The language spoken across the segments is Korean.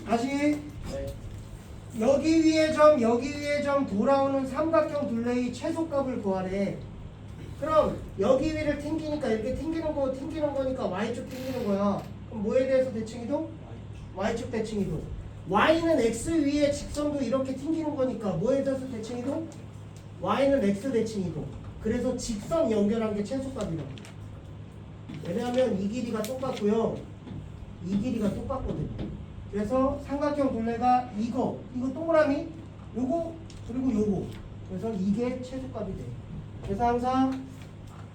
다시 네. 여기 위에 점 돌아오는 삼각형 둘레의 최소값을 구하래. 그럼 여기 위를 튕기니까 이렇게 튕기는 거니까 y축 튕기는 거야. 그럼 뭐에 대해서 대칭이동? y축 대칭이동. y는 x 위에 직선도 이렇게 튕기는 거니까 뭐에 대해서 대칭이동? y는 x 대칭이동. 그래서 직선 연결한 게 최소값이라고. 왜냐하면 이 길이가 똑같고요. 이 길이가 똑같거든요. 그래서 삼각형 둘레가 이거 동그라미, 요거, 그리고 요거. 그래서 이게 최소값이 돼. 그래서 항상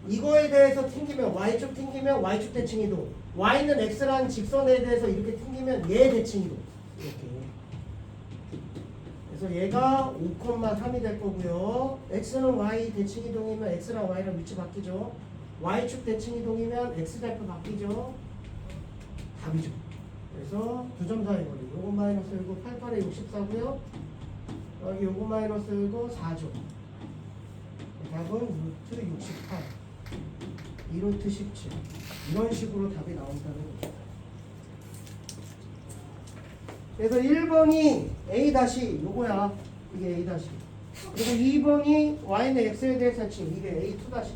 이거에 대해서 튕기면 y축 튕기면 y축 대칭이동. y는 x라는 직선에 대해서 이렇게 튕기면 얘 대칭이동. 이렇게. 그래서 얘가 5,3이 될 거고요. x는 y 대칭이동이면 x랑 y랑 위치 바뀌죠. y축 대칭이동이면 x좌표 바뀌죠. 답이죠. 그래서 두 점 사이 거리. 요거 마이너스 1고 88에 64고요. 여기 요거 마이너스 1고 4죠. 답은 루트 68. 2루트 17. 이런 식으로 답이 나온다는 거죠. 그래서 1번이 A 다시 요거야. 이게 A 다시. 그리고 2번이 Y는 X에 대해서 대칭. 이게 A2 다시.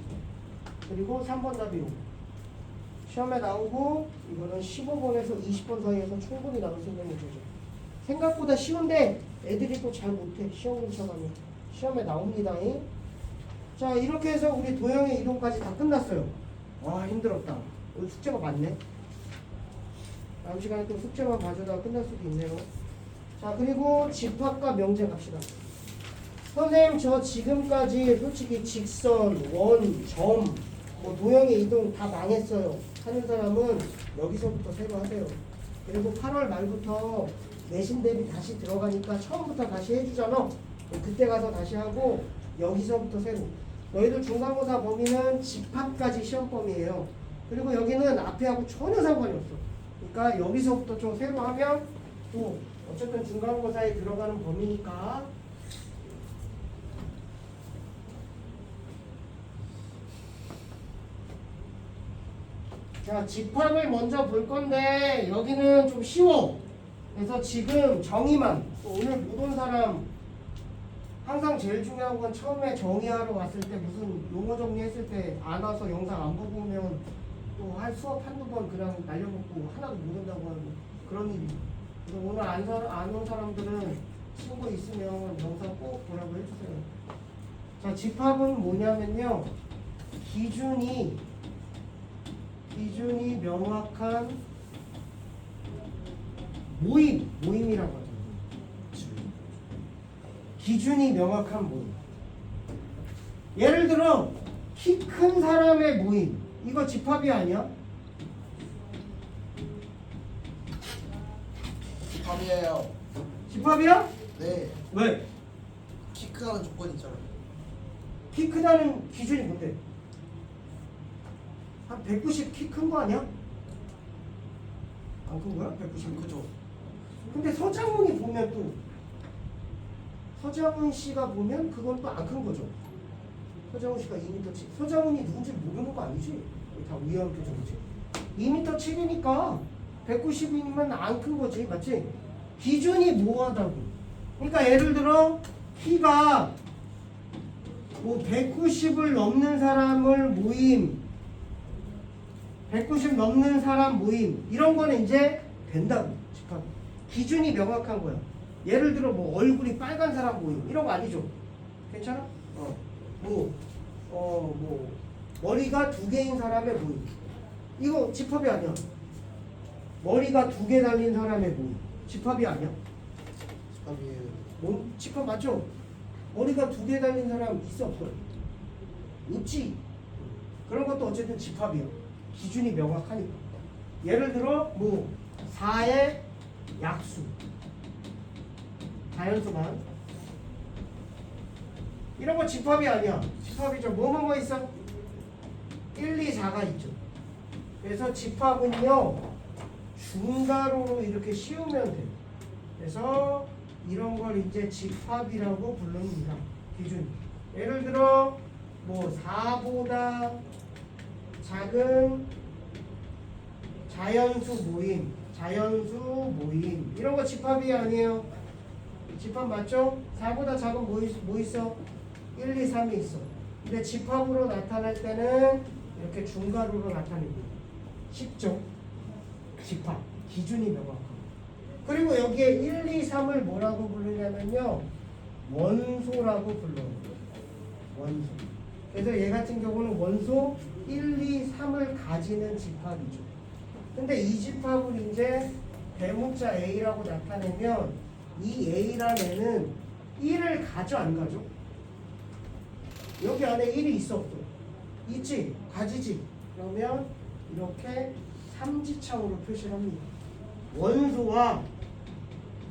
그리고 3번 답이 요거. 시험에 나오고 이거는 15번에서 20번 사이에서 충분히 나올 수 있는 문제죠. 생각보다 쉬운데 애들이 또 잘 못해. 시험 근처가면 시험에 나옵니다. 자, 이렇게 해서 우리 도형의 이동까지 다 끝났어요. 와, 힘들었다. 오늘 숙제가 많네. 다음 시간에 또 숙제만 봐주다가 끝날 수도 있네요. 자, 그리고 집합과 명제 갑시다. 선생님, 저 지금까지 솔직히 직선, 원, 점, 뭐 도형의 이동 다 망했어요 하는 사람은 여기서부터 새로 하세요. 그리고 8월 말부터 내신 대비 다시 들어가니까 처음부터 다시 해주잖아. 그때 가서 다시 하고 여기서부터 새로. 너희들 중간고사 범위는 집합까지 시험 범위예요. 그리고 여기는 앞에하고 전혀 상관이 없어. 그러니까 여기서부터 좀 새로 하면 또 어쨌든 중간고사에 들어가는 범위니까. 자, 집합을 먼저 볼 건데 여기는 좀 쉬워. 그래서 지금 정의만, 오늘 못 온 사람 항상 제일 중요한 건 처음에 정의하러 왔을 때 무슨 용어 정리했을 때 안 와서 영상 안 보고 오면 또 할 수업 한두 번 그냥 날려먹고 하나도 못 온다고 하는 그런 일이. 그래서 오늘 안 온 사람들은 친구 있으면 영상 꼭 보라고 해주세요. 자, 집합은 뭐냐면요, 기준이 명확한 모임이라고 하죠. 기준이 명확한 모임. 예를 들어 키 큰 사람의 모임, 이거 집합이 아니야? 집합이에요. 집합이야? 네. 왜? 키 크다는 조건이 있잖아요. 키 크다는 기준이 뭔데? 한 190 키 큰 거 아니야? 안 큰 거야? 190 크죠. 근데 서장훈이 보면 또 서장훈 씨가 보면 그건 또 안 큰 거죠. 서장훈 씨가 2m7. 서장훈이 누군지 모르는 거 아니지? 다 위험 표정이지. 2m 7이니까 190이면 안 큰 거지, 맞지? 기준이 뭐하다고. 그러니까 예를 들어 키가 뭐 190을 넘는 사람을 모임, 190 넘는 사람 모임, 이런 거는 이제 된다고. 집합. 기준이 명확한 거야. 예를 들어 뭐 얼굴이 빨간 사람 모임, 이런 거 아니죠? 괜찮아? 뭐 머리가 2개인 사람의 모임, 이거 집합이 아니야. 머리가 2개 달린 사람의 모임, 집합이 아니야. 집합이에요. 뭐 집합 맞죠? 머리가 2개 달린 사람 있어 없어? 있지. 그런 것도 어쨌든 집합이야. 기준이 명확하니까. 예를 들어 뭐 4의 약수, 자연수만, 이런 거 집합이 아니야. 집합이죠. 뭐 있어? 1, 2, 4가 있죠. 그래서 집합은요, 중괄호로 이렇게 씌우면 돼. 그래서 이런 걸 이제 집합이라고 부릅니다. 기준. 예를 들어 뭐 4보다 작은 자연수 모임, 자연수 모임. 이런 거 집합이 아니에요. 집합 맞죠? 4보다 작은 뭐 있어? 1, 2, 3이 있어. 근데 집합으로 나타날 때는 이렇게 중괄호로 나타냅니다. 쉽죠? 집합. 기준이 명확하고. 그리고 여기에 1, 2, 3을 뭐라고 부르냐면요. 원소라고 불러요. 원소. 그래서 얘 같은 경우는 원소 1, 2, 3을 가지는 집합이죠. 근데 이 집합을 이제 대문자 A라고 나타내면 이 A라는 애는 1을 가져 안 가져? 여기 안에 1이 있어 없어? 있지? 가지지? 그러면 이렇게 삼지창으로 표시를 합니다. 원소와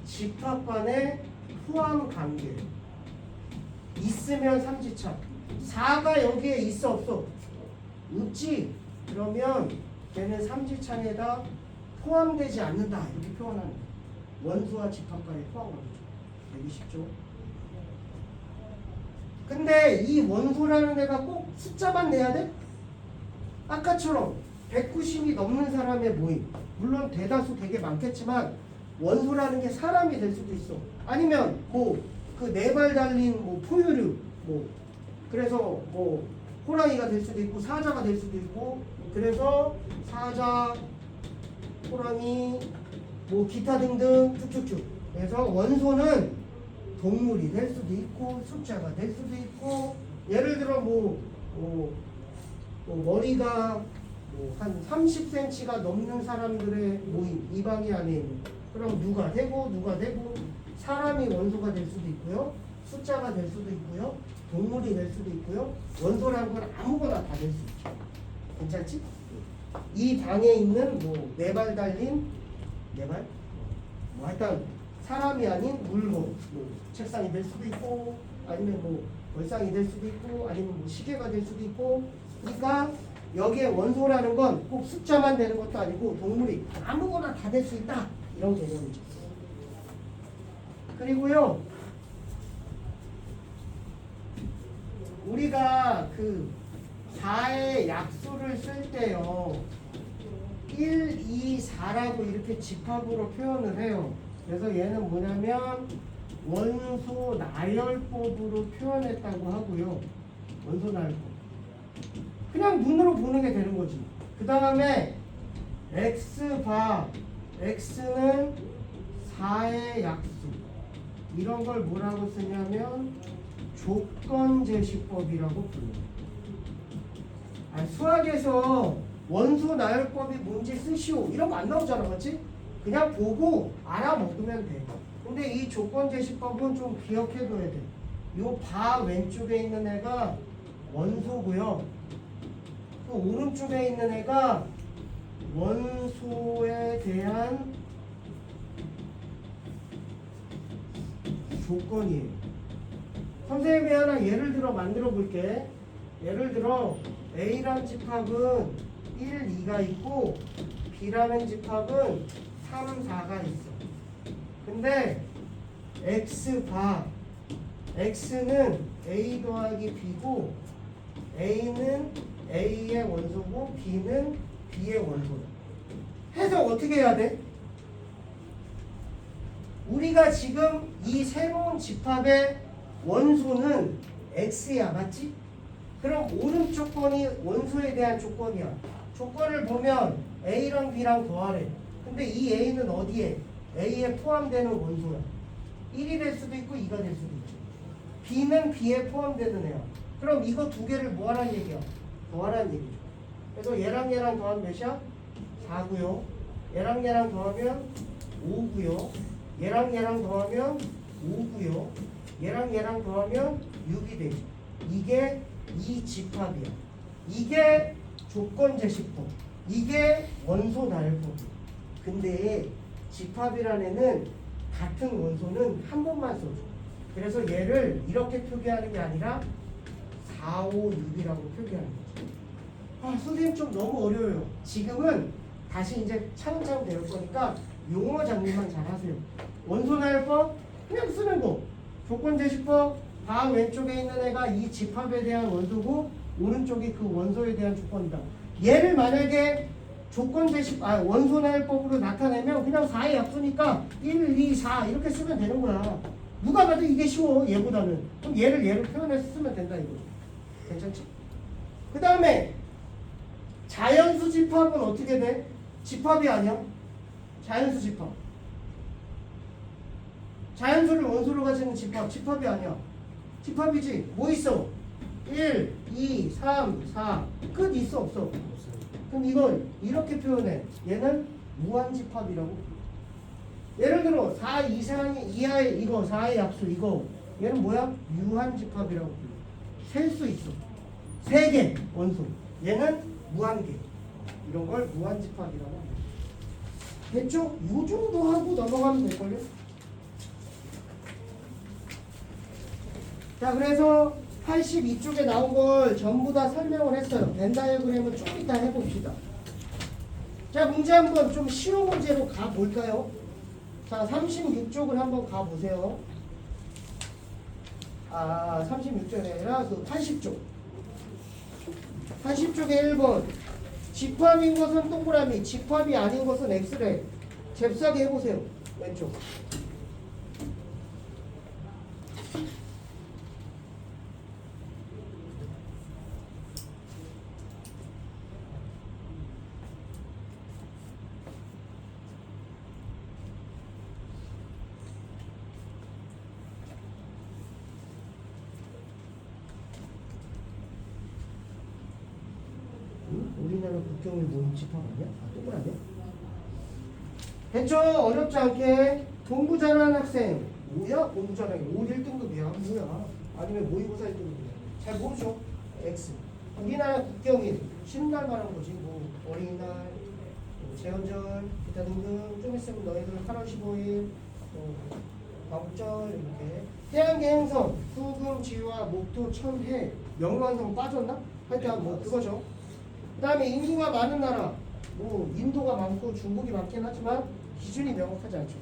집합 간의 포함 관계 있으면 삼지창. 4가 여기에 있어 없어? 없지? 그러면 걔는 삼지창에다 포함되지 않는다 이렇게 표현하는 거예요. 원소와 집합 간의 포함 관계죠. 되게 쉽죠? 근데 이 원소라는 애가 꼭 숫자만 내야 돼? 아까처럼 190이 넘는 사람의 모임. 물론 대다수 되게 많겠지만 원소라는 게 사람이 될 수도 있어. 아니면 뭐 그 네 발 달린 뭐 포유류 뭐 그래서 뭐 호랑이가 될 수도 있고 사자가 될 수도 있고 그래서 사자, 호랑이 뭐 기타 등등 쭉쭉쭉. 그래서 원소는 동물이 될 수도 있고 숫자가 될 수도 있고 예를 들어 뭐 머리가 뭐 한 30cm가 넘는 사람들의 모임 이 방이 안에 있는 그럼 누가 되고 사람이 원소가 될 수도 있고요 숫자가 될 수도 있고요 동물이 될 수도 있고요 원소라는 건 아무거나 다 될 수 있죠. 괜찮지? 이 방에 있는 뭐 네 발 달린 네 발? 뭐 하여튼 사람이 아닌 물건 뭐 책상이 될 수도 있고 아니면 뭐 벌상이 될 수도 있고 아니면 뭐 시계가 될 수도 있고 그러니까 여기에 원소라는 건 꼭 숫자만 되는 것도 아니고 동물이 아무거나 다 될 수 있다 이런 개념이죠. 그리고요 우리가 그 4의 약수를 쓸 때요 1, 2, 4라고 이렇게 집합으로 표현을 해요. 그래서 얘는 뭐냐면 원소 나열법으로 표현했다고 하고요. 원소 나열법. 그냥 눈으로 보는 게 되는 거지. 그 다음에 X바 X는 4의 약수. 이런 걸 뭐라고 쓰냐면 조건제시법이라고 불러요. 수학에서 원소 나열법이 뭔지 쓰시오 이런 거 안 나오잖아, 맞지? 그냥 보고 알아먹으면 돼. 근데 이 조건제시법은 좀 기억해둬야 돼. 요 바 왼쪽에 있는 애가 원소고요. 그 오른쪽에 있는 애가 원소에 대한 조건이에요. 선생님이 하나 예를 들어 만들어 볼게. 예를 들어 A라는 집합은 1, 2가 있고 B라는 집합은 3, 4가 있어. 근데 X바 X는 A 더하기 B고 A는 A의 원소고 B는 B의 원소다. 해석 어떻게 해야 돼? 우리가 지금 이 새로운 집합의 원소는 X야, 맞지? 그럼 오른쪽 건이 원소에 대한 조건이야. 조건을 보면 A랑 B랑 더하래. 근데 이 A는 어디에? A에 포함되는 원소야. 1이 될 수도 있고 2가 될 수도 있죠. B는 B에 포함되는 애야. 그럼 이거 두 개를 뭐 하라는 얘기야? 더하라는 얘기죠. 그래서 얘랑 더하면 몇이야? 4고요. 얘랑 더하면 5고요. 얘랑 더하면 5고요. 얘랑 더하면 6이 되죠. 이게 이 집합이야. 이게 조건제시법. 이게 원소 나열법이야. 근데 집합이라는 애는 같은 원소는 한 번만 써줘. 그래서 얘를 이렇게 표기하는 게 아니라 4, 5, 6이라고 표기하는 거죠. 선생님 좀 너무 어려워요. 지금은 다시 이제 차근차근 배울 거니까 용어 정리만 잘 하세요. 원소 나열법 그냥 쓰는 거. 조건제시법 바 왼쪽에 있는 애가 이 집합에 대한 원소고 오른쪽이 그 원소에 대한 조건이다. 얘를 만약에 원소나열법으로 나타내면 그냥 4의 약수니까 1, 2, 4 이렇게 쓰면 되는 거야. 누가 봐도 이게 쉬워 얘보다는. 그럼 얘를 표현해서 쓰면 된다 이거죠. 괜찮지? 그 다음에 자연수 집합은 어떻게 돼? 집합이 아니야. 자연수 집합. 자연수를 원소로 가지는 집합이 아니야. 집합이지. 뭐 있어? 1, 2, 3, 4. 끝 있어 없어? 그럼 이걸 이렇게 표현해. 얘는 무한집합이라고. 예를 들어 4 이하의 이거 4의 약수 이거 얘는 뭐야? 유한집합이라고. 셀 수 있어. 3개 원소. 얘는 무한개. 이런 걸 무한집합이라고 합니다. 됐죠? 요 정도 하고 넘어가면 될걸요? 자, 그래서 82쪽에 나온 걸 전부 다 설명을 했어요. 벤 다이어그램은 좀 이따 해봅시다. 자, 문제 한번 좀 쉬운 문제로 가볼까요? 자, 36쪽을 한번 가보세요. 36쪽이 아니라 그 80쪽. 80쪽에 1번. 집합인 것은 동그라미, 집합이 아닌 것은 엑스레이. 잽싸게 해보세요. 왼쪽. 우리나라 국경을 모은 집합 아니야? 동그라미야? 됐죠? 어렵지 않게 공부 잘하는 학생 뭐야? 공부 잘하는 게 5, 1등급이야 뭐야? 아니면 모의고사 1등급이야 잘 모르죠? X 우리나라 국경일 쉬는 날 말하는 거지 뭐 어린이날 뭐 제헌절 기타 등등 좀 있으면 너희들 8월 15일 광복절 이렇게 태양계 행성 수금 지화 목토 천해 명왕성 빠졌나? 하여튼 뭐 그거죠. 그 다음에 인구가 많은 나라 뭐 인도가 많고 중국이 많긴 하지만 기준이 명확하지 않죠.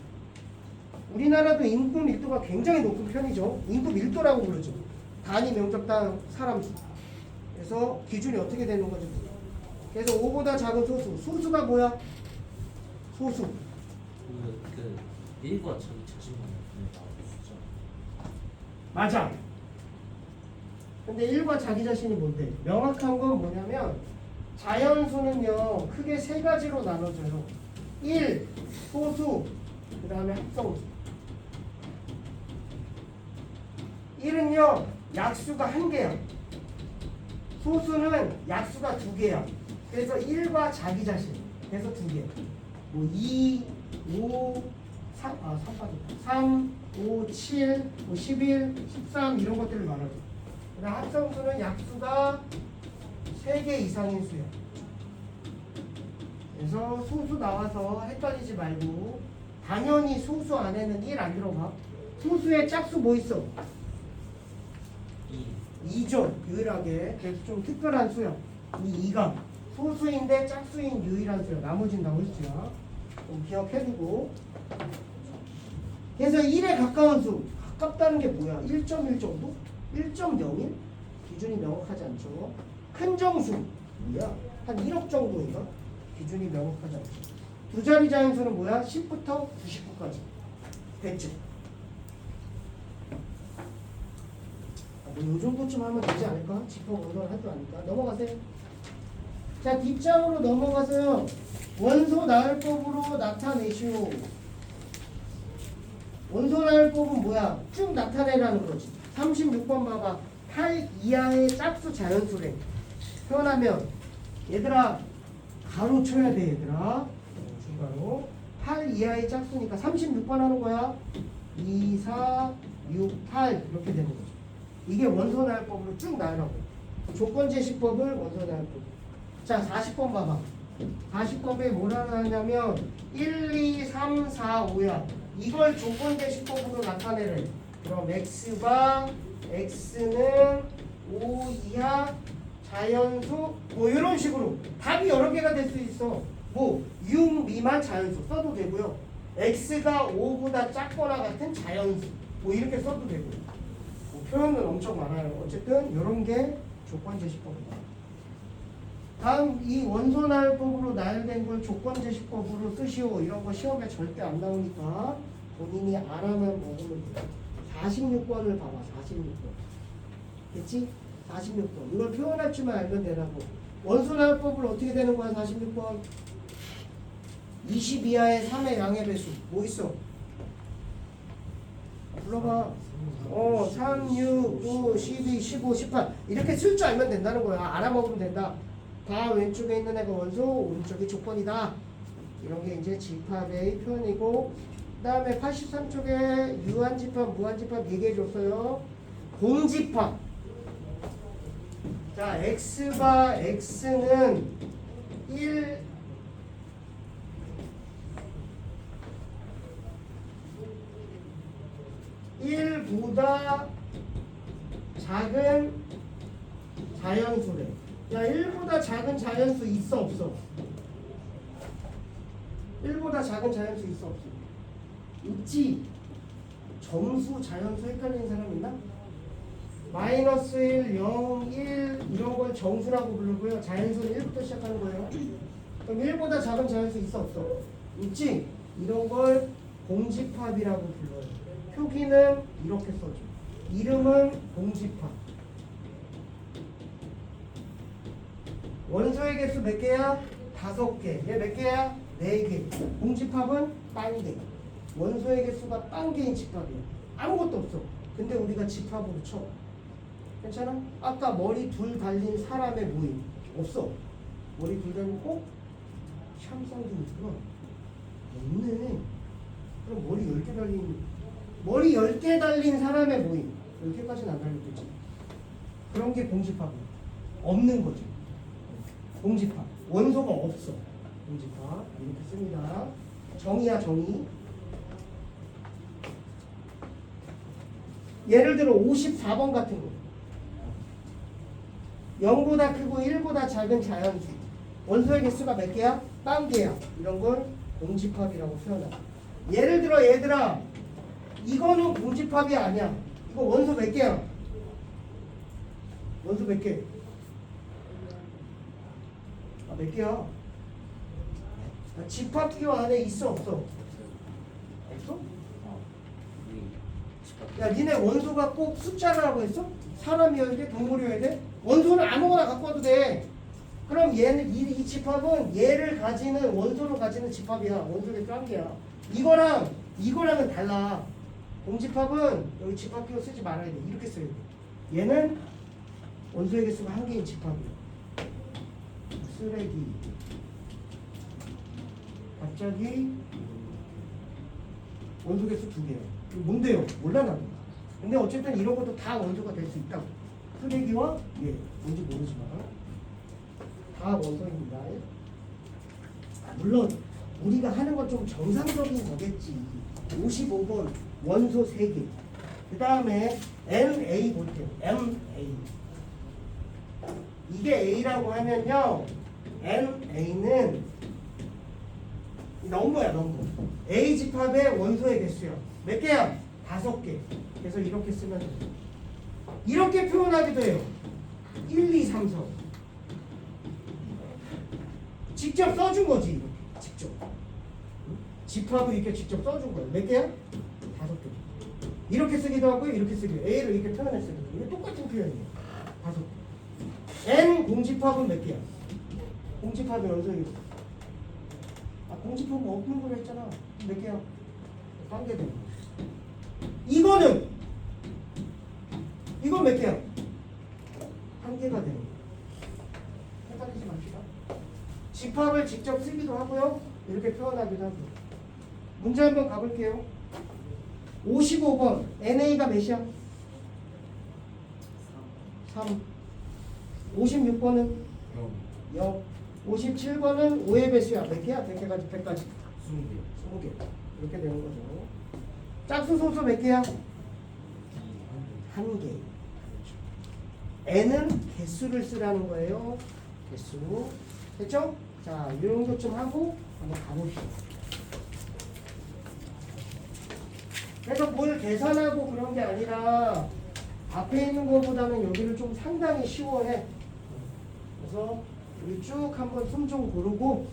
우리나라도 인구 밀도가 굉장히 높은 편이죠. 인구 밀도라고 부르죠. 단위 면적당 사람 수. 그래서 기준이 어떻게 되는 거죠? 그래서 5보다 작은 소수. 소수가 뭐야? 소수. 그 1과 자기 자신만 나오죠. 맞아. 근데 1과 자기 자신이 뭔데? 명확한 건 뭐냐면 자연수는요 크게 세 가지로 나눠져요. 1. 소수 그 다음에 합성수. 1은요 약수가 1개야. 소수는 약수가 2개야. 그래서 1과 자기 자신 그래서 2개. 뭐 2, 5, 3, 5, 7, 11, 13 이런 것들을 말하죠. 그다음 합성수는 약수가 3개 이상인 수야. 그래서 소수 나와서 헷갈리지 말고 당연히 소수 안에는 1 안 들어가. 소수의 짝수 뭐 있어? 2죠. 유일하게. 그래서 좀 특별한 수야. 이 2가 소수인데 짝수인 유일한 수야. 나머지는 나머지 수야. 좀 기억해두고. 그래서 1에 가까운 수. 가깝다는 게 뭐야? 1.1 정도? 1.01? 기준이 명확하지 않죠. 큰 정수 뭐야? 한 1억 정도인가? 기준이 명확하지 않죠. 두 자리 자연수는 뭐야? 10부터 99까지. 됐죠? 뭐 요 정도쯤 하면 되지 않을까? 집합 원소를 하도 아니까. 넘어가세요. 자, 뒷장으로 넘어가서요. 원소 나열법으로 나타내시오. 원소 나열법은 뭐야? 쭉 나타내라는 거지. 36번 봐봐. 8 이하의 짝수 자연수래. 표현하면 얘들아 가로 쳐야 돼 얘들아. 중괄호 8 이하의 짝수니까 36번 하는 거야. 2, 4, 6, 8 이렇게 되는 거죠. 이게 원소 나열법으로 쭉 나열하고 조건 제시법을 원소 나열법. 자 40번 봐봐. 40번에 뭐라 하냐면 1, 2, 3, 4, 5야. 이걸 조건 제시법으로 나타내래. 그럼 x는 5 이하 자연수 뭐 이런 식으로 답이 여러 개가 될 수 있어. 뭐 6 미만 자연수 써도 되고요. x가 5보다 작거나 같은 자연수 뭐 이렇게 써도 되고. 뭐 표현은 엄청 많아요. 어쨌든 이런 게 조건 제시법이다. 다음 이 원소나열법으로 나열된 걸 조건제시법으로 쓰시오. 이런 거 시험에 절대 안 나오니까 본인이 알아만 먹으면 돼요. 46번을 봐봐. 46번. 됐지? 46번. 이걸 표현할 줄만 알면 되라고. 원소나열법을 어떻게 되는 거야? 46번. 20 이하의 3의 양의 배수. 뭐 있어? 불러봐. 3, 6, 9, 12, 15, 18 이렇게 쓸 줄 알면 된다는 거야. 알아먹으면 된다. 다 왼쪽에 있는 애가 원소, 오른쪽이 조건이다. 이런 게 이제 집합의 표현이고, 그 다음에 83쪽에 유한집합, 무한집합 얘기해 줬어요. 공집합. 자, x바 x는 1보다 작은 자연수래. 야, 1보다 작은 자연수 있어 없어? 1보다 작은 자연수 있어 없어? 있지. 점수 자연수 헷갈리는 사람 있나? 마이너스 1, 0, 1 이런 걸 정수라고 부르고요. 자연수는 1부터 시작하는 거예요. 그럼 1보다 작은 자연수 있어 없어? 있지. 이런 걸 공집합이라고 불러요. 표기는 이렇게 써줘. 이름은 공집합. 원소의 개수 몇 개야? 5개. 얘 몇 개야? 4개. 공집합은 빵개. 원소의 개수가 빵개인 집합이야. 아무것도 없어. 근데 우리가 집합으로 쳐. 괜찮아? 아까 머리 둘 달린 사람의 모임 없어. 머리 둘 달린 샴쌍둥이 있구나. 없네. 그럼 머리 10개 달린 사람의 모임 10개까지는 안 달렸겠지. 그런 게 공집합이야. 없는 거죠. 공집합. 원소가 없어. 공집합 이렇게 씁니다. 정의야 정의. 예를 들어 54번 같은 거. 0보다 크고 1보다 작은 자연수. 원소의 개수가 몇 개야? 1개야. 이런 걸 공집합이라고 표현한다. 예를 들어 얘들아, 이거는 공집합이 아니야. 이거 원소 몇 개야? 원소 몇 개? 몇 개야? 집합기호 안에 있어 없어? 없어? 야, 니네 원소가 꼭 숫자라고 했어? 사람이어야 돼? 동물이어야 돼? 원소는 아무거나 갖고 와도 돼. 그럼 얘는 이 집합은 얘를 가지는 원소로 가지는 집합이야. 원소의 깡개야. 이거랑은 달라. 공집합은 여기 집합기호 쓰지 말아야 돼. 이렇게 써야 돼. 얘는 원소의 개수가 1개인 집합이야. 쓰레기. 갑자기 원소 개수 2개야. 이거 뭔데요? 몰라 나도. 근데 어쨌든 이런 것도 다 원소가 될 수 있다고. 쓰레기와 얘 뭔지 모르지만 다 원소입니다. 물론 우리가 하는 건 좀 정상적인 거겠지. 55번 원소 3개. 그 다음에 MA 볼게요. MA. 이게 A라고 하면요. MA는 넘버야, 넘버. A 집합의 원소의 개수야. 몇 개야? 5개. 그래서 이렇게 쓰면 돼요. 이렇게 표현하기도 해요. 1, 2, 3, 4. 직접 써준 거지. 이렇게. 직접. 집합을 이렇게 직접 써준 거예요. 몇 개야? 5개. 이렇게 쓰기도 하고요. 이렇게 쓰기도 해요. A를 이렇게 표현했어요. 이게 똑같은 표현이에요. 5개. N 공집합은 몇 개야? 공집합의 원소의 개수. 공집합은 없는 걸 했잖아. 몇 개야? 1개 되는 거야. 이건 몇 개야? 1개가 되는 거야. 헷갈리지 맙시다. 집합을 직접 쓰기도 하고요. 이렇게 표현하기도 하고요. 문제 한번 가볼게요. 55번 NA가 몇이야? 3. 56번은 0. 57번은 5의 배수야. 몇 개야? 100개까지 100까지 20개. 이렇게 되는 거죠. 짝수 소수 몇 개야? 1개. n은 개수를 쓰라는 거예요. 개수. 됐죠? 자, 이 정도 좀 하고 한번 가봅시다. 그래서 뭘 계산하고 그런 게 아니라 앞에 있는 것보다는 여기를 좀 상당히 쉬워해. 그래서 우리 쭉 한번 숨 좀 고르고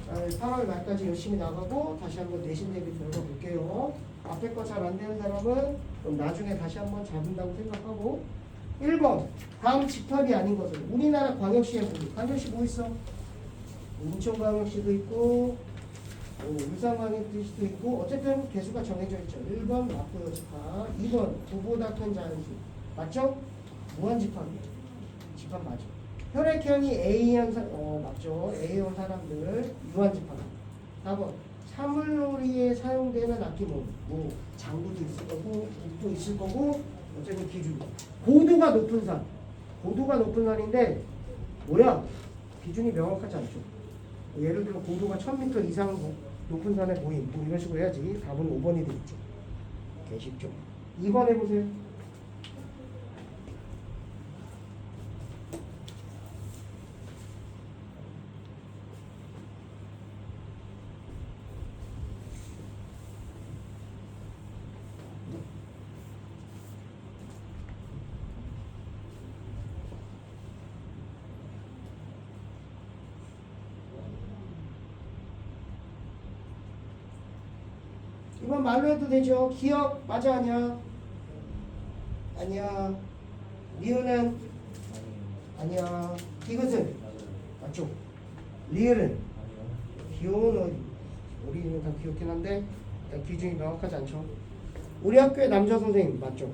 8월 말까지 열심히 나가고 다시 한번 내신 대비 들어가 볼게요. 앞에 거 잘 안 되는 사람은 그럼 나중에 다시 한번 잡는다고 생각하고 1번 다음 집합이 아닌 것은 우리나라 광역시에 보기. 광역시 뭐 있어? 인천광역시도 있고 울산광역시도 있고 어쨌든 개수가 정해져 있죠. 1번 맞고요. 집합. 2번 9보다 큰 자연수 맞죠? 무한집합이에요. 집합 맞아. 혈액형이 A형 맞죠? A형 사람들 유한집합. 4번 사물놀이에 사용되는 악기 뭐 장구도 있을 거고 북도 있을 거고 어쨌든 기준. 고도가 높은 산. 고도가 높은 산인데 뭐야? 기준이 명확하지 않죠. 예를 들어 고도가 1000m 이상 높은 산에 모임 뭐 이런 식으로 해야지. 답은 5번이 되겠죠. 개 쉽죠. 2번 해보세요. 이건 말로 해도 되죠. 기억 맞아 아니야? 아니야. 리을은 아니야. 디귿은 맞아요. 맞죠? 리을은 아니요. 귀여운 우리는 다 귀엽긴 한데 일단 기준이 명확하지 않죠. 우리 학교의 남자 선생님 맞죠?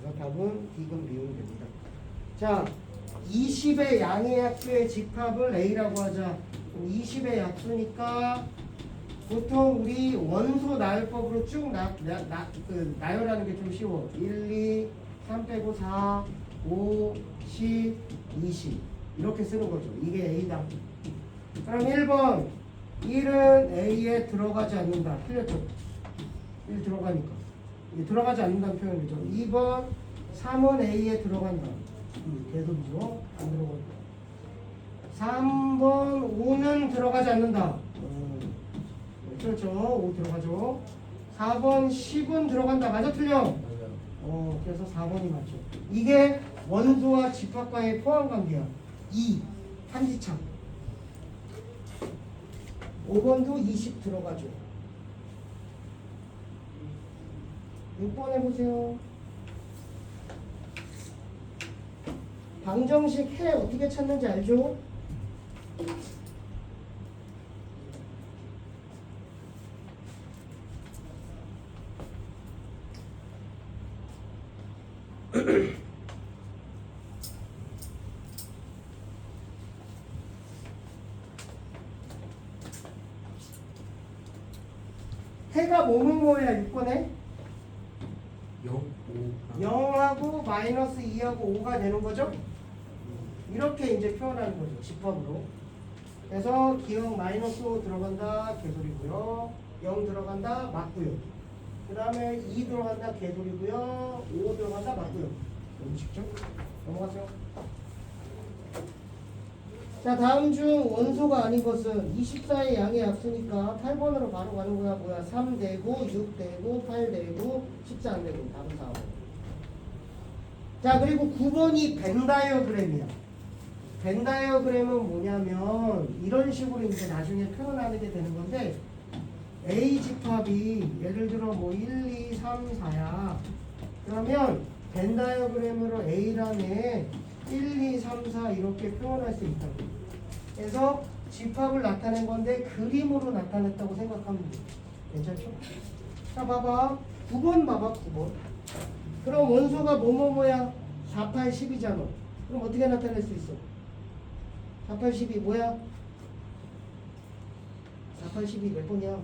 그래서 답은 디귿 미음 됩니다. 자, 20의 양의 약수의 집합을 A라고 하자. 20의 약수니까 보통 우리 원소 나열법으로 쭉 나열하는 게 좀 쉬워. 1, 2, 3 빼고 4, 5, 10, 20 이렇게 쓰는 거죠. 이게 A다. 그럼 1번 1은 A에 들어가지 않는다. 틀렸죠? 1 들어가니까. 이게 들어가지 않는다는 표현이죠. 2번 3은 A에 들어간다. 계속이죠. 안 들어가고. 3번 5는 들어가지 않는다. 그렇죠. 5 들어가죠. 4번 10은 들어간다. 맞아 틀려? 맞아요. 그래서 4번이 맞죠. 이게 원소와 집합과의 포함 관계야. 2 한지창. 5번도 20 들어가죠. 6번 해보세요. 방정식 해 어떻게 찾는지 알죠? 해가 뭐야 6번에? 0, 5. 0하고 마이너스 2하고 5가 되는 거죠? 이렇게 이제 표현하는 거죠. 집합으로. 그래서 기억 마이너스 5 들어간다 개소리고요. 0 들어간다 맞고요. 그 다음에 2 들어간다 개소리고요. 5 들어간다 맞고요. 너무 쉽죠? 넘어가세요. 자, 다음 중 원소가 아닌 것은 24의 양의 약수니까 8번으로 바로 가는 거야. 뭐야? 3 되고 6 되고 8 되고 14 안 되고 답은 4번. 자, 그리고 9번이 벤 다이어그램이야. 벤 다이어그램은 뭐냐면 이런 식으로 이제 나중에 표현하게 되는 건데 A 집합이 예를 들어 뭐 1, 2, 3, 4야. 그러면 벤 다이어그램으로 A란에 1, 2, 3, 4 이렇게 표현할 수 있다고. 그래서 집합을 나타낸 건데 그림으로 나타냈다고 생각하면 돼. 괜찮죠? 자, 봐봐. 9번 봐봐. 9번. 그럼 원소가 뭐야? 4, 8, 10이잖아. 그럼 어떻게 나타낼 수 있어? 4, 8, 10이 뭐야? 4, 8, 10이 몇 번이야?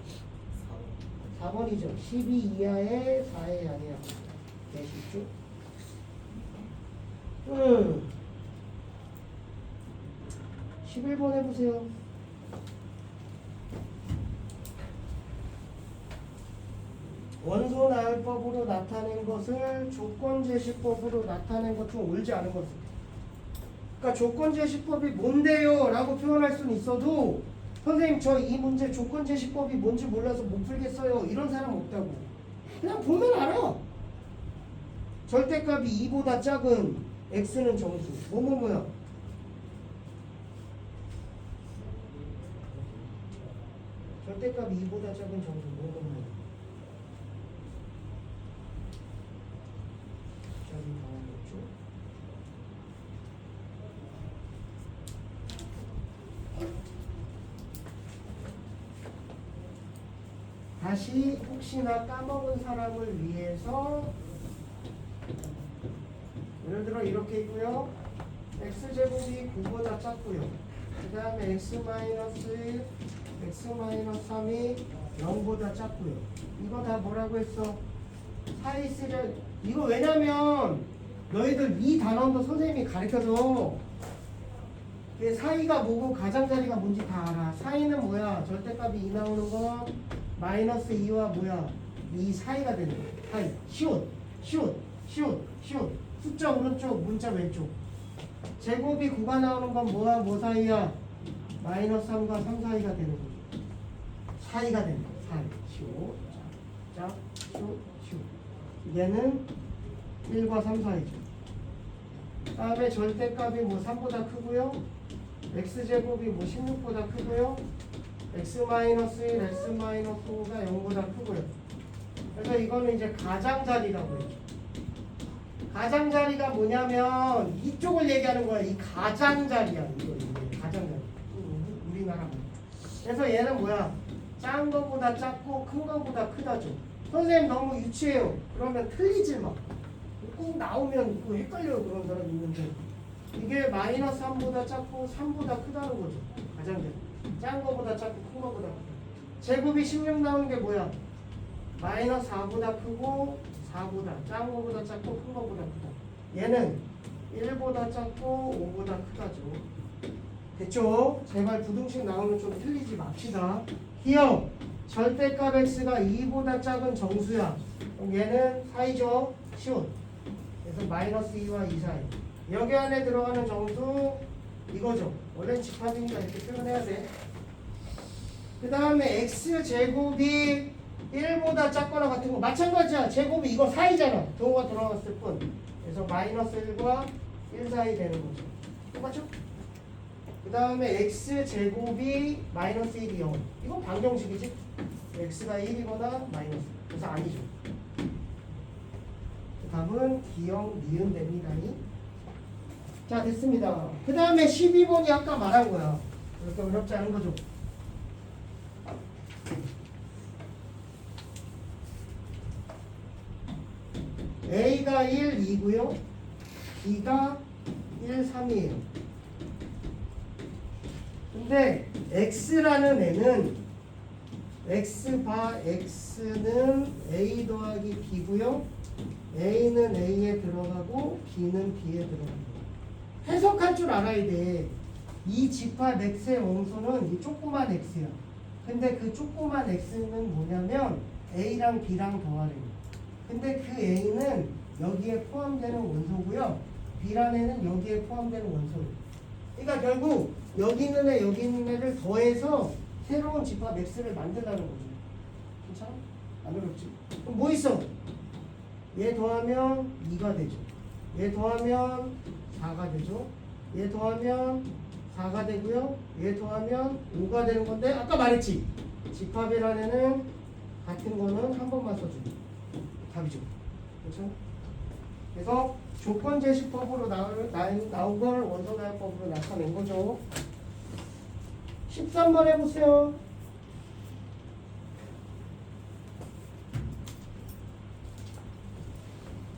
4번이죠. 12 이하의 4의 양이야. 네, 쉽죠? 11번 해보세요. 원소 나열법으로 나타낸 것을 조건제시법으로 나타낸 것 중 옳지 않은 것은. 그러니까 조건제시법이 뭔데요? 라고 표현할 수는 있어도 선생님 저 이 문제 조건제시법이 뭔지 몰라서 못 풀겠어요. 이런 사람 없다고. 그냥 보면 알아. 절대값이 2보다 작은 x는 정수. 뭐야? 절대값이 2보다 작은 정수 뭐겠나요? 숫자를 더하겠죠. 다시 혹시나 까먹은 사람을 위해서 예를 들어 이렇게 있고요. x제곱이 9보다 작고요. 그 다음에 x-3이 0보다 작고요. 이거 다 뭐라고 했어? 사이 쓰려. 이거 왜냐면 너희들 이 단원도 선생님이 가르쳐줘. 그 사이가 뭐고 가장자리가 뭔지 다 알아. 사이는 뭐야? 절대값이 2 나오는 건 마이너스 2와 뭐야? 이 사이가 되는 거야. 사이. 시옷. 숫자 오른쪽, 문자 왼쪽. 제곱이 9가 나오는 건 뭐야? 뭐 사이야? 마이너스 3과 3 사이가 되는 거죠. 사이가 된다. 사이. 시옷. 자, 시옷. 얘는 1과 3 사이죠. 다음에 절대값이 뭐 3보다 크고요. x제곱이 뭐 16보다 크고요. x-1, x-5가 0보다 크고요. 그래서 이거는 이제 가장자리라고 해요. 가장자리가 뭐냐면 이쪽을 얘기하는 거야. 이 가장자리야. 이게 가장자리. 우리나라 말. 그래서 얘는 뭐야? 작은 거보다 작고 큰 거보다 크다죠. 선생님 너무 유치해요. 그러면 틀리지 마. 꼭 나오면 그 헷갈려요. 그런 사람 있는데 이게 마이너스 3보다 작고 3보다 크다는 거죠. 가장자리. 작은 거보다 작고 큰 거보다 크다. 제곱이 16 나오는 게 뭐야? 마이너스 4보다 크고 4보다 작은 거보다 작고 큰 거보다 크다. 얘는 1보다 작고 5보다 크다죠. 됐죠? 제발 부등식 나오면 좀 틀리지 맙시다. 기억! 절대값 x가 2보다 작은 정수야. 그럼 얘는 사이죠? 시옷. 그래서 마이너스 2와 2 사이. 여기 안에 들어가는 정수 이거죠. 원래는 집합이니까 이렇게 표현해야 돼. 그 다음에 x제곱이 1보다 작거나 같은 거 마찬가지야. 제곱이 이거 사이잖아. 동호가 들어갔을 뿐. 그래서 마이너스 1과 1 사이 되는 거죠. 똑같죠? 그 다음에 x제곱이 마이너스 1이 0. 이건 방정식이지. x가 1이거나 마이너스. 그래서 아니죠. 답은 기억, 니은 됩니다. 자, 됐습니다. 그 다음에 12번이 아까 말한 거야. 그렇게 어렵지 않은 거죠. A가 1, 2고요. B가 1, 3이에요. 근데 X라는 애는 X는 A 더하기 B고요. A는 A에 들어가고 B는 B에 들어가고. 해석할 줄 알아야 돼. 이 집합 X의 원소는 이 조그만 X야. 근데 그 조그만 X는 뭐냐면 A랑 B랑 더하래요. 근데 그 A는 여기에 포함되는 원소고요. B란 애는 여기에 포함되는 원소예요. 그러니까 결국 여기 있는 애, 여기 있는 애를 더해서 새로운 집합 X를 만들라는 거죠. 괜찮아? 안 어렵지? 그럼 뭐 있어? 얘 더하면 2가 되죠. 얘 더하면 4가 되죠. 얘 더하면 4가 되고요. 얘 더하면 5가 되는 건데 아까 말했지. 집합이라는 애는 같은 거는 한 번만 써주고. 답이죠. 그렇죠? 그래서 조건 제시법으로 나온 걸 원소다역법으로 나타낸 거죠. 13번 해보세요.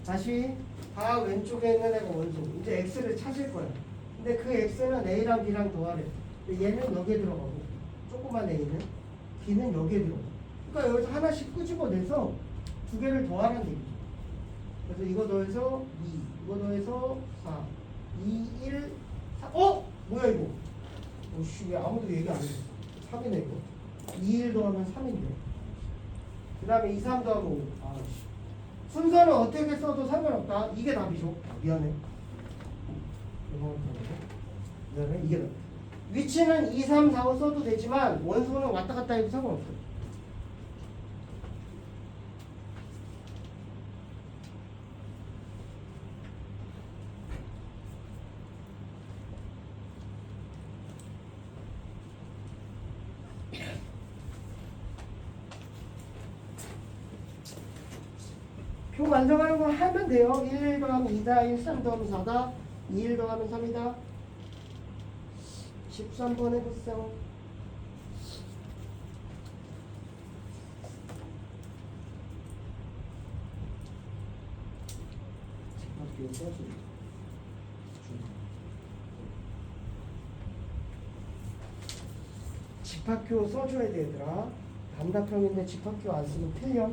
다시 다 왼쪽에 있는 애가 원소. 이제 x를 찾을 거야. 근데 그 x는 a랑 b랑 더하래. 얘는 여기에 들어가고 조그만 a는 b는 여기에 들어가. 그러니까 여기서 하나씩 끄집어내서 두 개를 더하는 얘기죠. 그래서 이거 더해서 2, 이거 더해서 4, 2, 1, 4. 어? 뭐야 이거? 오씨, 왜 아무도 얘기 안 했어? 3이네 이거. 2, 1 더하면 3인데. 그 다음에 2, 3 더하면 5. 아씨. 순서는 어떻게 써도 상관없다. 이게 답이죠. 미안해. 미안해. 이게 답. 위치는 2, 3, 4, 5 써도 되지만 원소는 왔다 갔다 해도 상관없어요. 표 완성하는 거 하면 돼요. 1 더하면 2다, 1, 3 더하면 4다, 2, 1 더하면 3이다. 13번 해보세요. 집합기호 써주기. 집합기호 써줘야 돼, 얘들아. 단답형인데 집합기호 안 쓰면 틀려.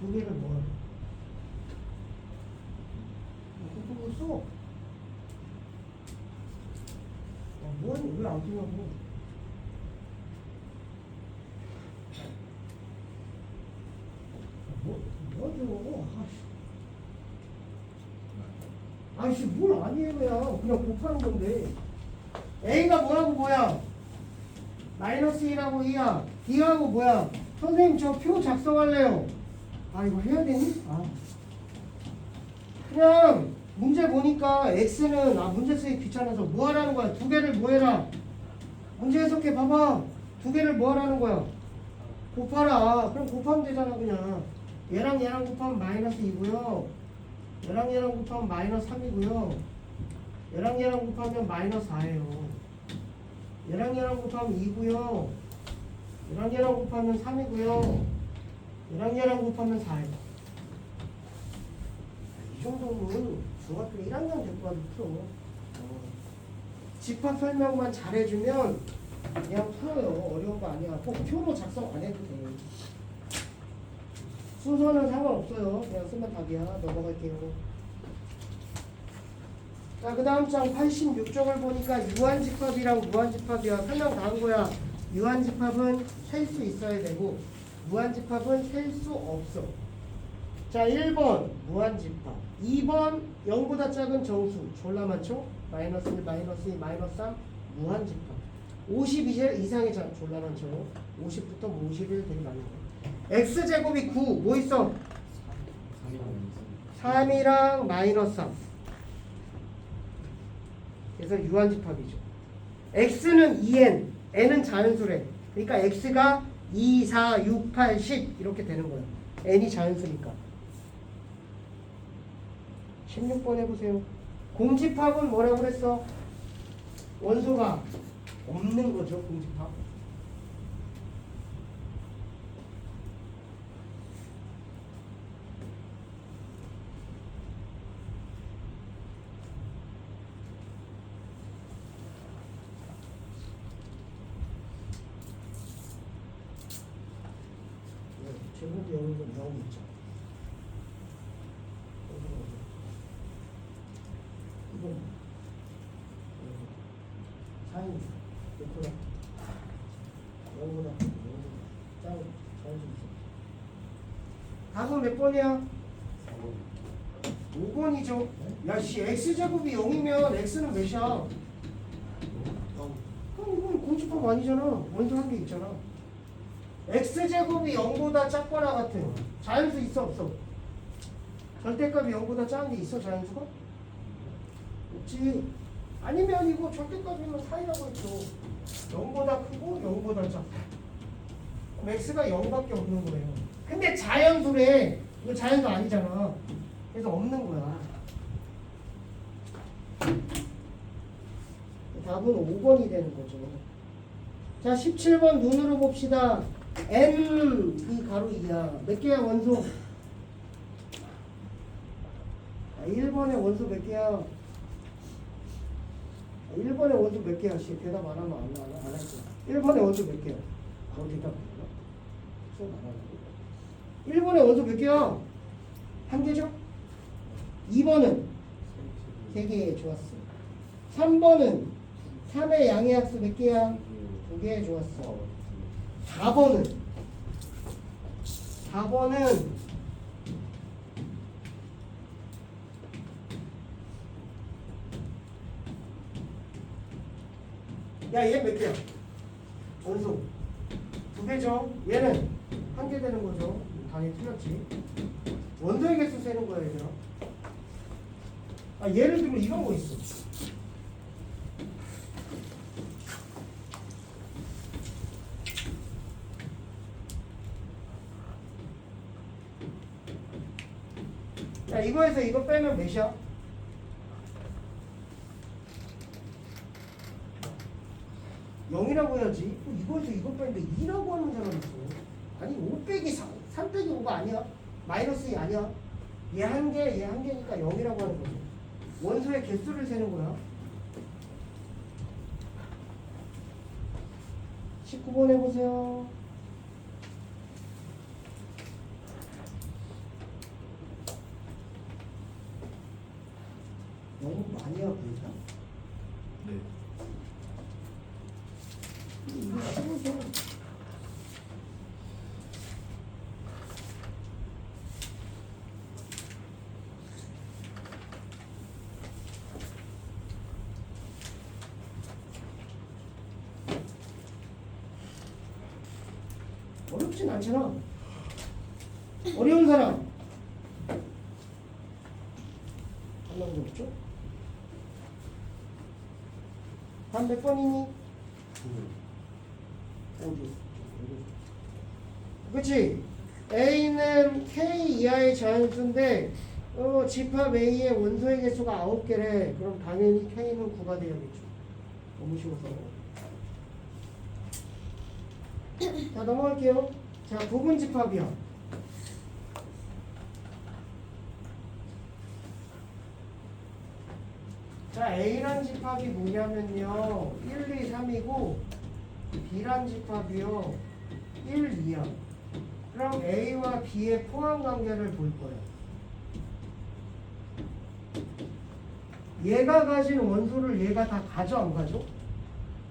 두 개를 뭐야? 그거 써. 뭐니? 왜 안 쓰냐고? 뭐죠? 아이씨, 뭘 아니에요, 그냥 곱하는 건데. A가 뭐야? 마이너스 1하고 2야. B하고 뭐야? 선생님, 저 표 작성할래요. 아, 이거 해야 되니? 그냥 문제 보니까 X는 문제 쓰기 귀찮아서 뭐 하라는 거야? 두 개를 뭐 해라? 문제 해석해 봐봐. 두 개를 뭐 하라는 거야? 곱하라. 그럼 곱하면 되잖아, 그냥. 얘랑 곱하면 마이너스 2고요. 얘랑 곱하면 마이너스 3이고요. 얘랑 곱하면 마이너스 4예요. 얘랑 곱하면 2고요. 얘랑 곱하면 3이고요. 얘랑 곱하면 4예요. 이 정도는 중학교 1학년 데리고 와도 풀어. 집합 설명만 잘해주면 그냥 풀어요. 어려운 거 아니야. 꼭 표로 작성 안 해도 돼. 순서는 상관없어요. 그냥 쓰면 답이야. 넘어갈게요. 자, 그 다음 장 86쪽을 보니까 유한집합이랑 무한집합이야. 설명 다 한 거야. 유한집합은 셀 수 있어야 되고 무한집합은 셀 수 없어. 자, 1번 무한집합, 2번 0보다 작은 정수 졸라 많죠? 마이너스 1, 마이너스 2, 마이너스 3 무한집합. 50 이상의 장 졸라 많죠? 50부터 51 되게 많은 거야. x제곱이 9 뭐 있어? 3이랑 마이너스 3. 그래서 유한집합이죠. x는 2n, n은 자연수래. 그러니까 x가 2, 4, 6, 8, 10 이렇게 되는 거야. n이 자연수니까. 16번 해보세요. 공집합은 뭐라고 그랬어? 원소가 없는 거죠, 공집합. 제목이 여기서 나오고 있죠. 이건 사인 됐구나. 여기보다 짱 잘수 있어. 답은 몇 번이야? 5번이죠. 야씨, x제곱이 0이면 x는 몇이야? 그럼 이건 공집합 아니잖아. 원소 한 개 있잖아. x제곱이 0보다 작거나 같은 자연수 있어 없어? 절대값이 0보다 작은 게 있어 자연수가? 없지. 아니면 이거 절대값이면 사이라고 했죠. 0보다 크고 0보다 작다. 그럼 x가 0밖에 없는 거예요. 근데 자연수래. 이거 자연수 아니잖아. 그래서 없는 거야. 답은 5번이 되는 거죠. 자, 17번 눈으로 봅시다. n 그 가로 2야. 몇 개야 원소? 1번의 원소 몇 개야? 1번의 원소 몇 개야? 씨, 대답 안 하면 안 할 거야. 1번의 원소 몇 개야? 바로 대답 안 하나? 수업 안 하나? 1번에 원소 몇 개야? 한 개죠? 2번은 3개 좋았어. 3번은 3의 양의 약수 몇 개야? 2개 좋았어. 4번은 야, 얘 몇 개야? 원소 2개죠? 얘는 한 개 되는 거죠? 당연히 틀렸지. 원소의 개수 세는 거야, 얘들아. 아, 예를 들면 이런 거 있어. 야, 이거에서 이거 빼면 몇이야? 영이라고 해야지. 이거에서 이거 빼는데 2라고 하는 사람이 있어. 아니 5 빼기 3 빼기 5가 아니야. 마이너스 2 아니야. 얘 한 개, 얘 한 개니까 0이라고 하는 거지. 원소의 개수를 세는 거야. 19번 해보세요. 너무 많이 아프니까. 네. 이거 쉬워져. 어렵진 않잖아. 어려운 사람. 한 명 없죠? 한 몇 번이니? 어디? 그치? A는 K 이하의 자연수인데 집합 A의 원소의 개수가 9개래. 그럼 당연히 K는 9가 되어야겠죠. 너무 쉬워서. 자, 넘어갈게요. 자, 부분 집합이야. 자, A란 집합이 뭐냐면요. 1, 2, 3이고 B란 집합이요. 1, 2야. 그럼 A와 B의 포함 관계를 볼 거야. 얘가 가진 원소를 얘가 다 가져 안 가져?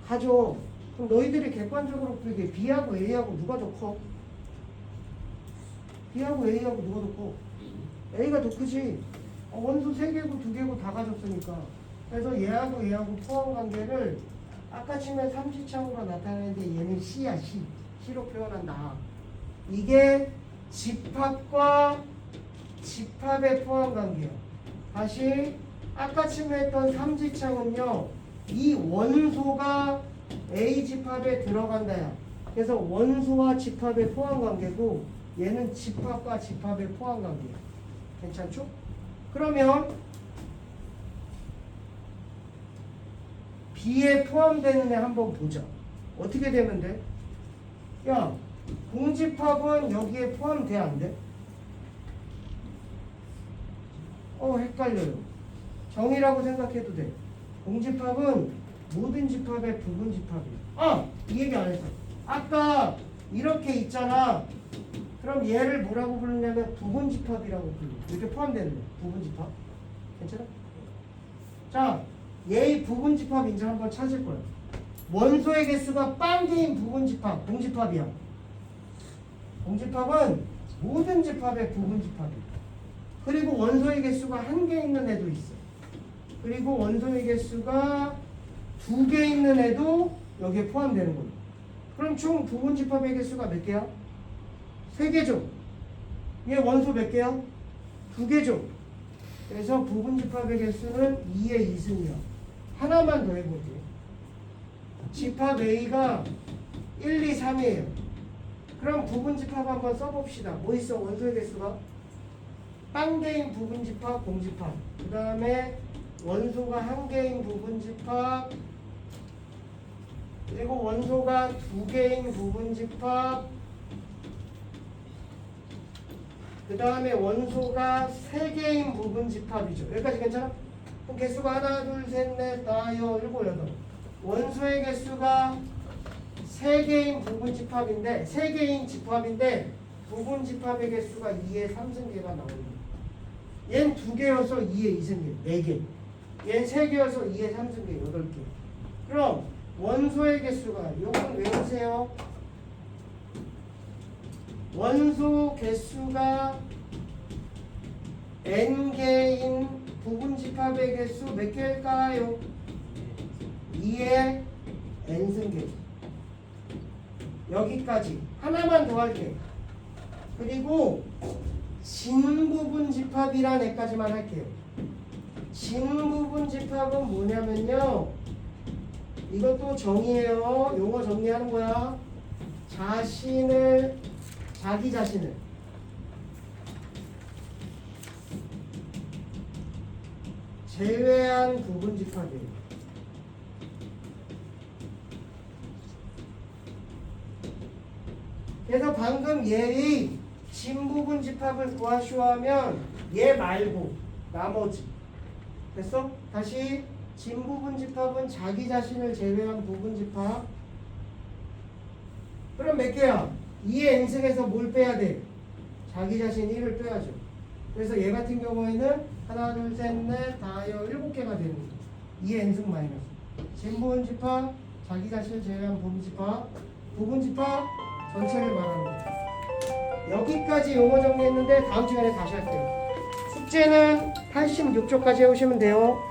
가져. 그럼 너희들이 객관적으로 보기에 B하고 A하고 누가 더 커? B하고 A하고 누가 더 커? A가 더 크지. 원소 3개고 2개고 다 가졌으니까. 그래서 얘하고 얘하고 포함 관계를 아까 치면 삼지창으로 나타내는데 얘는 C야, C. C로 표현한다. 이게 집합과 집합의 포함 관계야. 다시 아까 치면 했던 삼지창은요. 이 원소가 A 집합에 들어간다야. 그래서 원소와 집합의 포함 관계고 얘는 집합과 집합의 포함 관계야. 괜찮죠? 그러면 B에 포함되는 애 한번 보자. 어떻게 되면 돼? 야, 공집합은 여기에 포함돼 안 돼? 헷갈려요. 정의라고 생각해도 돼. 공집합은 모든 집합의 부분 집합이야. 이 얘기 안 했어. 아까 이렇게 있잖아. 그럼 얘를 뭐라고 부르냐면 부분 집합이라고 불러. 이렇게 포함되는 거. 부분 집합. 괜찮아? 자, 얘의 부분 집합 이제 한번 찾을 거야. 원소의 개수가 빵 개인 부분 집합, 공집합이야. 공집합은 모든 집합의 부분 집합이야. 그리고 원소의 개수가 한 개 있는 애도 있어. 그리고 원소의 개수가 2개 있는 애도 여기에 포함되는 거야. 그럼 총 부분 집합의 개수가 몇 개야? 3개죠. 얘 원소 몇 개야? 2개죠. 그래서 부분 집합의 개수는 2의 2승이야. 하나만 더 해볼게요. 집합 A가 1, 2, 3이에요. 그럼 부분 집합 한번 써봅시다. 뭐 있어? 원소의 개수가? 빵 개인 부분 집합, 공집합. 그 다음에 원소가 한 개인 부분 집합. 그리고 원소가 2개인 부분 집합. 그 다음에 원소가 3개인 부분 집합이죠. 여기까지 괜찮아? 그럼 개수가 하나, 둘, 셋, 넷, 다, 여, 일곱, 여덟. 원소의 개수가 3개인 부분 집합인데 3개인 집합인데 부분 집합의 개수가 2의 3승계가 나옵니다. 얘는 2개여서 2의 2승계 4개. 얘는 3개여서 2의 3승계 8개. 그럼 원소의 개수가 요건 외우세요. 원소 개수가 n개인 부분 집합의 개수 몇 개일까요? 2의 n승계. 여기까지 하나만 더 할게. 그리고 진부분 집합이란 애까지만 할게요. 진부분 집합은 뭐냐면요, 이것도 정의예요. 요거 정리하는 거야. 자기 자신을 제외한 부분 집합이에요. 그래서 방금 얘의 진부분 집합을 구하시오 하면 얘 말고 나머지 됐어? 다시 진부분 집합은 자기 자신을 제외한 부분 집합. 그럼 몇 개야? 2의 n승에서 뭘 빼야 돼? 자기 자신 1을 빼야죠. 그래서 얘 같은 경우에는 하나 둘 셋 넷 다여 7개가 되는 거예요. 2의 n승 마이너스 진부분 집합, 자기 자신을 제외한 부분 집합, 부분 집합 전체를 말하는 거예요. 여기까지 용어 정리했는데 다음 시간에 다시 할게요. 숙제는 86쪽까지 해오시면 돼요.